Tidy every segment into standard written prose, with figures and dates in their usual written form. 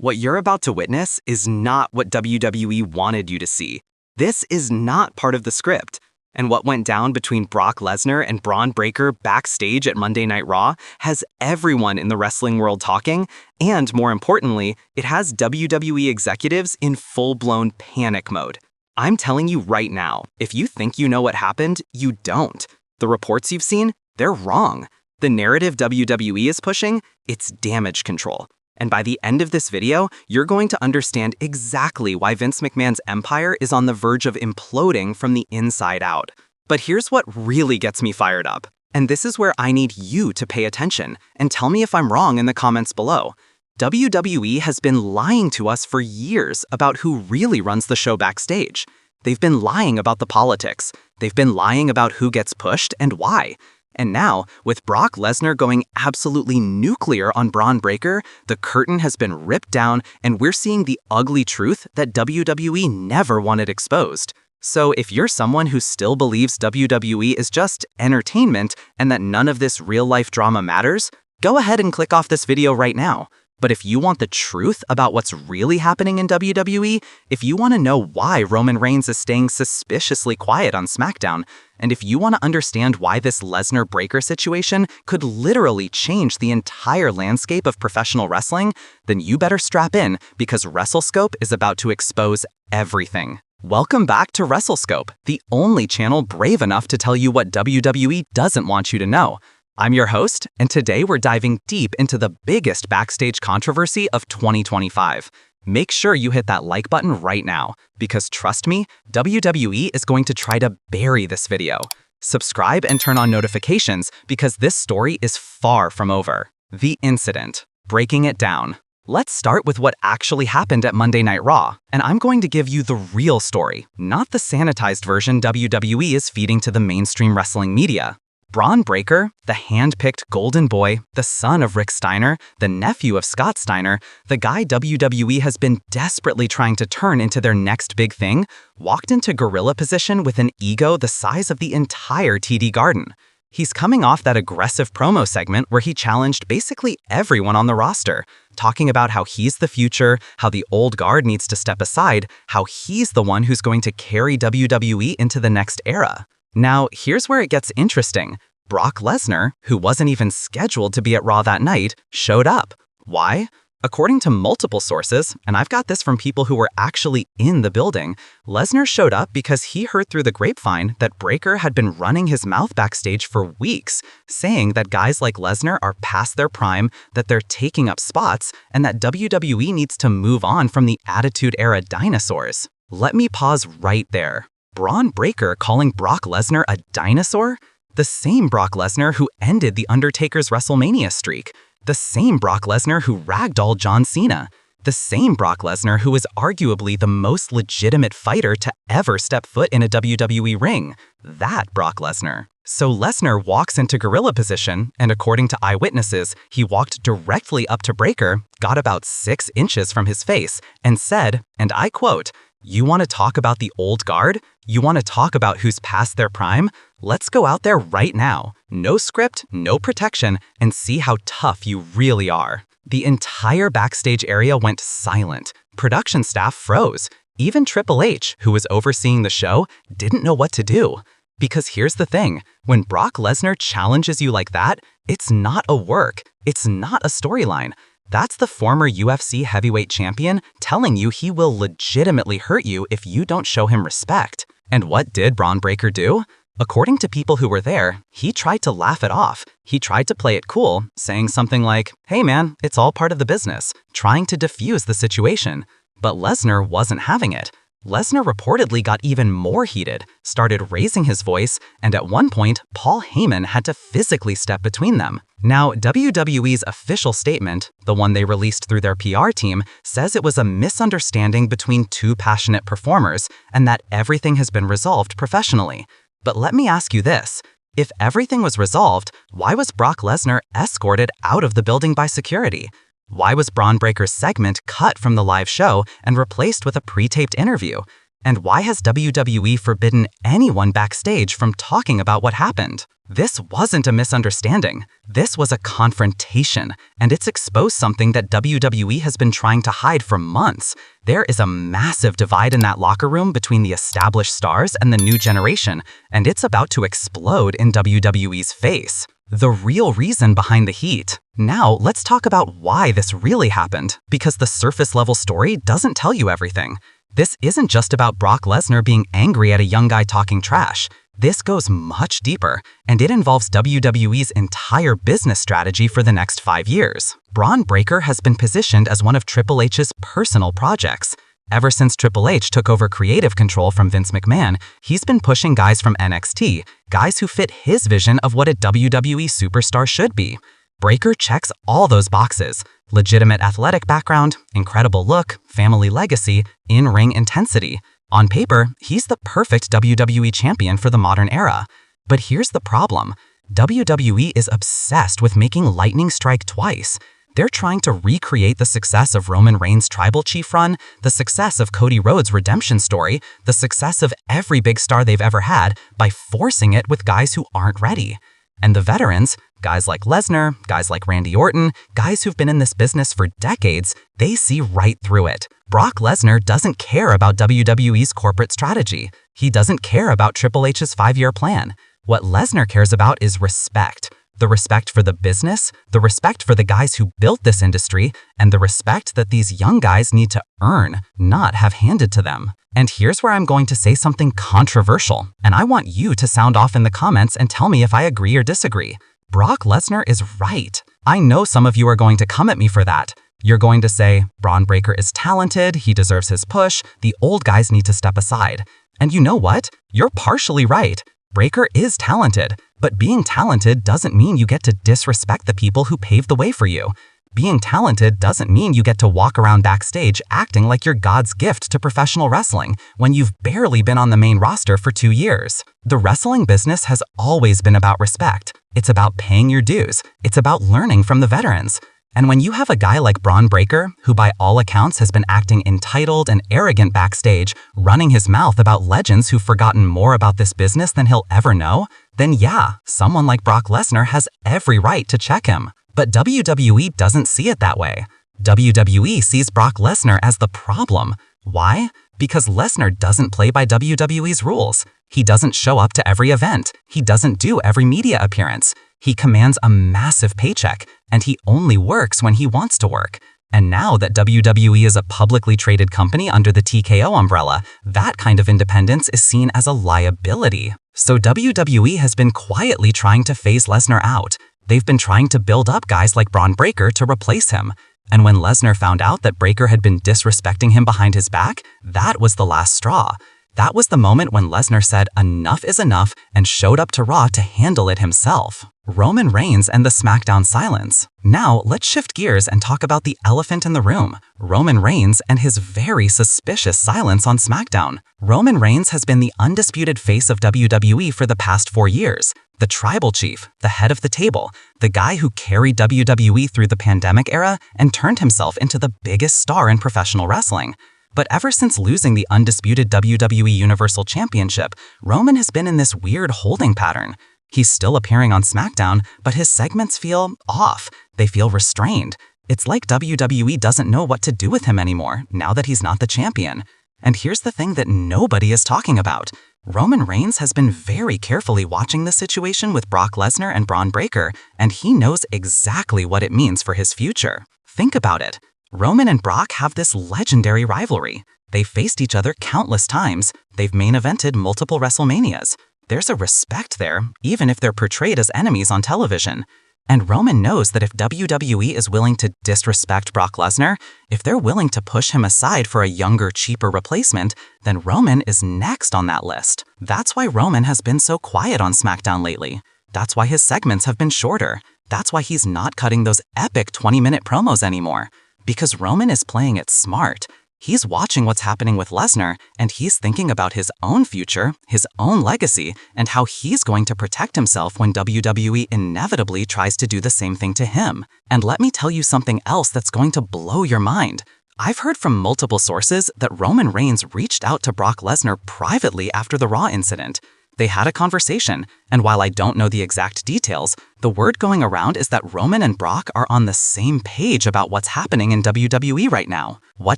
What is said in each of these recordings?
What you're about to witness is not what WWE wanted you to see. This is not part of the script. And what went down between Brock Lesnar and Bron Breakker backstage at Monday Night Raw has everyone in the wrestling world talking, and more importantly, it has WWE executives in full-blown panic mode. I'm telling you right now, if you think you know what happened, you don't. The reports you've seen, they're wrong. The narrative WWE is pushing, it's damage control. And by the end of this video, you're going to understand exactly why Vince McMahon's empire is on the verge of imploding from the inside out. But here's what really gets me fired up. And this is where I need you to pay attention and tell me if I'm wrong in the comments below. WWE has been lying to us for years about who really runs the show backstage. They've been lying about the politics. They've been lying about who gets pushed and why. And now, with Brock Lesnar going absolutely nuclear on Bron Breakker, the curtain has been ripped down and we're seeing the ugly truth that WWE never wanted exposed. So if you're someone who still believes WWE is just entertainment and that none of this real-life drama matters, go ahead and click off this video right now. But if you want the truth about what's really happening in WWE, if you want to know why Roman Reigns is staying suspiciously quiet on SmackDown, and if you want to understand why this Lesnar-Breakker situation could literally change the entire landscape of professional wrestling, then you better strap in because WrestleScope is about to expose everything. Welcome back to WrestleScope, the only channel brave enough to tell you what WWE doesn't want you to know. I'm your host, and today we're diving deep into the biggest backstage controversy of 2025. Make sure you hit that like button right now, because trust me, WWE is going to try to bury this video. Subscribe and turn on notifications because this story is far from over. The incident. Breaking it down. Let's start with what actually happened at Monday Night Raw, and I'm going to give you the real story, not the sanitized version WWE is feeding to the mainstream wrestling media. Bron Breakker, the hand-picked golden boy, the son of Rick Steiner, the nephew of Scott Steiner, the guy WWE has been desperately trying to turn into their next big thing, walked into gorilla position with an ego the size of the entire TD Garden. He's coming off that aggressive promo segment where he challenged basically everyone on the roster, talking about how he's the future, how the old guard needs to step aside, how he's the one who's going to carry WWE into the next era. Now, here's where it gets interesting. Brock Lesnar, who wasn't even scheduled to be at Raw that night, showed up. Why? According to multiple sources, and I've got this from people who were actually in the building, Lesnar showed up because he heard through the grapevine that Breakker had been running his mouth backstage for weeks, saying that guys like Lesnar are past their prime, that they're taking up spots, and that WWE needs to move on from the Attitude Era dinosaurs. Let me pause right there. Bron Breakker calling Brock Lesnar a dinosaur? The same Brock Lesnar who ended The Undertaker's WrestleMania streak. The same Brock Lesnar who ragdolled John Cena. The same Brock Lesnar who is arguably the most legitimate fighter to ever step foot in a WWE ring. That Brock Lesnar. So Lesnar walks into gorilla position, and according to eyewitnesses, he walked directly up to Breakker, got about 6 inches from his face, and said, and I quote, "You want to talk about the old guard? You want to talk about who's past their prime? Let's go out there right now. No script, no protection, and see how tough you really are." The entire backstage area went silent. Production staff froze. Even Triple H, who was overseeing the show, didn't know what to do. Because here's the thing, when Brock Lesnar challenges you like that, it's not a work. It's not a storyline. That's the former UFC heavyweight champion telling you he will legitimately hurt you if you don't show him respect. And what did Bron Breakker do? According to people who were there, he tried to laugh it off. He tried to play it cool, saying something like, "Hey man, it's all part of the business," trying to diffuse the situation. But Lesnar wasn't having it. Lesnar reportedly got even more heated, started raising his voice, and at one point, Paul Heyman had to physically step between them. Now, WWE's official statement, the one they released through their PR team, says it was a misunderstanding between two passionate performers and that everything has been resolved professionally. But let me ask you this. If everything was resolved, why was Brock Lesnar escorted out of the building by security? Why was Bron Breakker's segment cut from the live show and replaced with a pre-taped interview? And why has WWE forbidden anyone backstage from talking about what happened? This wasn't a misunderstanding. This was a confrontation, and it's exposed something that WWE has been trying to hide for months. There is a massive divide in that locker room between the established stars and the new generation, and it's about to explode in WWE's face. The real reason behind the heat. Now, let's talk about why this really happened, because the surface-level story doesn't tell you everything. This isn't just about Brock Lesnar being angry at a young guy talking trash. This goes much deeper, and it involves WWE's entire business strategy for the next 5 years. Bron Breakker has been positioned as one of Triple H's personal projects. Ever since Triple H took over creative control from Vince McMahon, he's been pushing guys from NXT, guys who fit his vision of what a WWE superstar should be. Breakker checks all those boxes: legitimate athletic background, incredible look, family legacy, in-ring intensity. On paper, he's the perfect WWE champion for the modern era. But here's the problem. WWE is obsessed with making lightning strike twice. They're trying to recreate the success of Roman Reigns' Tribal Chief run, the success of Cody Rhodes' redemption story, the success of every big star they've ever had by forcing it with guys who aren't ready. And the veterans, guys like Lesnar, guys like Randy Orton, guys who've been in this business for decades, they see right through it. Brock Lesnar doesn't care about WWE's corporate strategy. He doesn't care about Triple H's 5-year plan. What Lesnar cares about is respect. The respect for the business, the respect for the guys who built this industry, and the respect that these young guys need to earn, not have handed to them. And here's where I'm going to say something controversial, and I want you to sound off in the comments and tell me if I agree or disagree. Brock Lesnar is right. I know some of you are going to come at me for that. You're going to say, Bron Breakker is talented, he deserves his push, the old guys need to step aside. And you know what? You're partially right. Breakker is talented, but being talented doesn't mean you get to disrespect the people who paved the way for you. Being talented doesn't mean you get to walk around backstage acting like you're God's gift to professional wrestling when you've barely been on the main roster for 2 years. The wrestling business has always been about respect. It's about paying your dues. It's about learning from the veterans. And when you have a guy like Bron Breakker, who by all accounts has been acting entitled and arrogant backstage, running his mouth about legends who've forgotten more about this business than he'll ever know, then yeah, someone like Brock Lesnar has every right to check him. But WWE doesn't see it that way. WWE sees Brock Lesnar as the problem. Why? Because Lesnar doesn't play by WWE's rules. He doesn't show up to every event. He doesn't do every media appearance. He commands a massive paycheck, and he only works when he wants to work. And now that WWE is a publicly traded company under the TKO umbrella, that kind of independence is seen as a liability. So WWE has been quietly trying to phase Lesnar out. They've been trying to build up guys like Bron Breakker to replace him. And when Lesnar found out that Breakker had been disrespecting him behind his back, that was the last straw. That was the moment when Lesnar said enough is enough and showed up to Raw to handle it himself. Roman Reigns and the SmackDown silence. Now, let's shift gears and talk about the elephant in the room, Roman Reigns and his very suspicious silence on SmackDown. Roman Reigns has been the undisputed face of WWE for the past 4 years. The tribal chief, the head of the table, the guy who carried WWE through the pandemic era and turned himself into the biggest star in professional wrestling. But ever since losing the undisputed WWE Universal Championship, Roman has been in this weird holding pattern. He's still appearing on SmackDown, but his segments feel off. They feel restrained. It's like WWE doesn't know what to do with him anymore, now that he's not the champion. And here's the thing that nobody is talking about. Roman Reigns has been very carefully watching the situation with Brock Lesnar and Bron Breakker, and he knows exactly what it means for his future. Think about it. Roman and Brock have this legendary rivalry. They've faced each other countless times. They've main evented multiple WrestleManias. There's a respect there, even if they're portrayed as enemies on television. And Roman knows that if WWE is willing to disrespect Brock Lesnar, if they're willing to push him aside for a younger, cheaper replacement, then Roman is next on that list. That's why Roman has been so quiet on SmackDown lately. That's why his segments have been shorter. That's why he's not cutting those epic 20-minute promos anymore. Because Roman is playing it smart. He's watching what's happening with Lesnar, and he's thinking about his own future, his own legacy, and how he's going to protect himself when WWE inevitably tries to do the same thing to him. And let me tell you something else that's going to blow your mind. I've heard from multiple sources that Roman Reigns reached out to Brock Lesnar privately after the Raw incident. They had a conversation, and while I don't know the exact details, the word going around is that Roman and Brock are on the same page about what's happening in WWE right now. What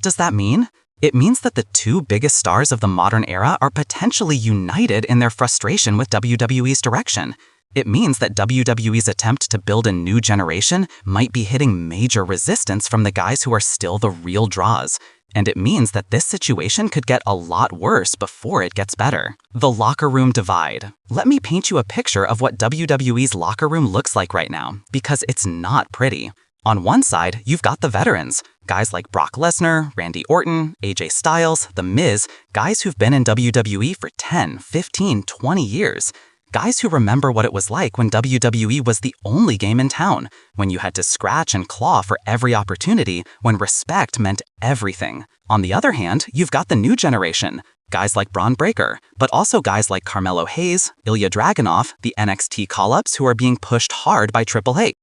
does that mean? It means that the two biggest stars of the modern era are potentially united in their frustration with WWE's direction. It means that WWE's attempt to build a new generation might be hitting major resistance from the guys who are still the real draws. And it means that this situation could get a lot worse before it gets better. The locker room divide. Let me paint you a picture of what WWE's locker room looks like right now, because it's not pretty. On one side, you've got the veterans, guys like Brock Lesnar, Randy Orton, AJ Styles, The Miz, guys who've been in WWE for 10, 15, 20 years. Guys who remember what it was like when WWE was the only game in town, when you had to scratch and claw for every opportunity, when respect meant everything. On the other hand, you've got the new generation, guys like Bron Breakker, but also guys like Carmelo Hayes, Ilya Dragunov, the NXT call-ups who are being pushed hard by Triple H.